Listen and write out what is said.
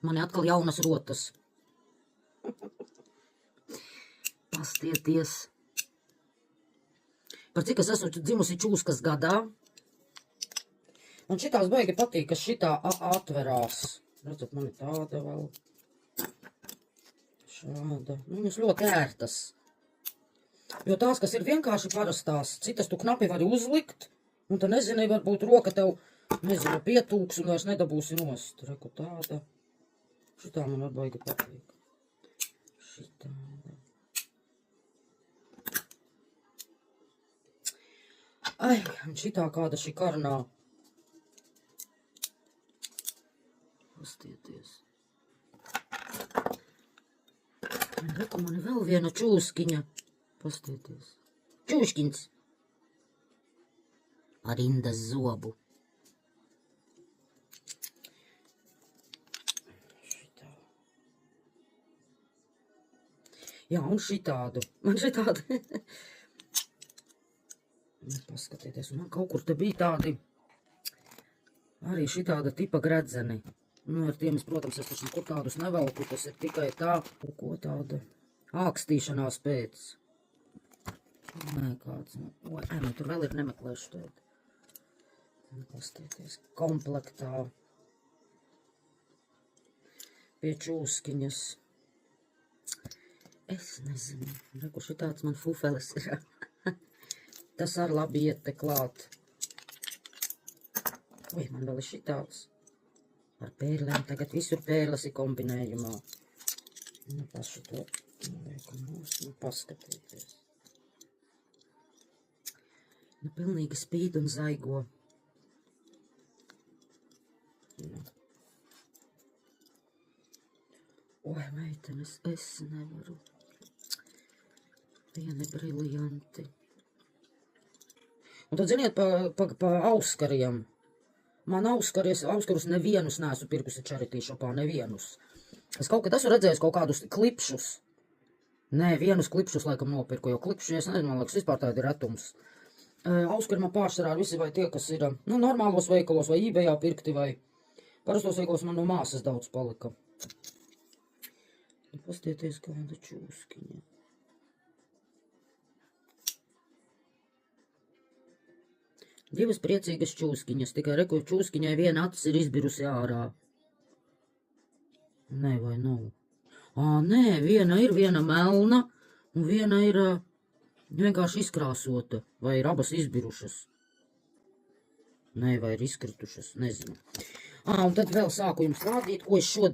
Man ir atkal jaunas rotas. Pastieties. Par cik es esmu dzimusi Čūskas gadā. Man šitās baigi patīk, ka šitā atverās. Redzat, man ir tāda vēl. Šāda. Nu, viņas ļoti ērtas. Jo tās, kas ir vienkārši parastās, citas tu knapi vari uzlikt, un tu nezini, varbūt roka tev, nezinu, pietūks un vairs nedabūsi nost. Reku tāda. Šitā man var baigi patīk. Šitāda. Ai, un šitā kāda šī karnā. Pastieties. Reku, man ir vēl viena čūskiņa. Pastieties. Čūškins. Ar indas zobu. Šitā. Jā, un šitādu. Man šitādu. Paskatieties, man kaut kur te bija tādi. Arī šitāda tipa gredzeni. Nu, ar tiem, protams, es taču kur tādus nevelku, tas ir tikai tā, ko tāda ākstīšanās pēc. Nē, kāds, oi, nu, tur vēl ir nemeklēšu tādu. Pastieties, komplektā. Pie čūskiņas. Es nezinu, reku šitāds man fufeles ir. Tas ar labi iet te klāt. Oi, man vēl ir šitāds. Ar pērlēm. Tagad visur pērles ir kombinējumā. Nu, pašu to liekam mūs. Nu, paskatieties. Nu, pilnīgi spīd un zaigo. Nu. Oi, meitenes, es nevaru. Vieni briljanti. Un tad, ziniet, pa auskariem. Man auskarus nevienus neesmu pirkusi charity shopā, nevienus. Es kaut kad esmu redzējis kaut kādus klipšus. Nē, vienus klipšus laikam nopirku, jo klipšus, es nezinu, man liekas, vispār tāda ir retums. Auskari man pārsvarā visi vai tie, kas ir, nu, normālos veikalos vai eBayā pirkti vai parastos veikalos man no māsas daudz palika. Pastieties, kāda čūskiņa. Divas priecīgas čūskiņas, tikai reku čūskiņai viena acis ir izbirusi ārā. Nē, vai nav? Nē, viena ir viena melna, un viena ir vienkārši izkrāsota, vai ir abas izbirušas. Nē, vai ir izkritušas, nezinu. Un tad vēl sāku jums rādīt, ko es šodien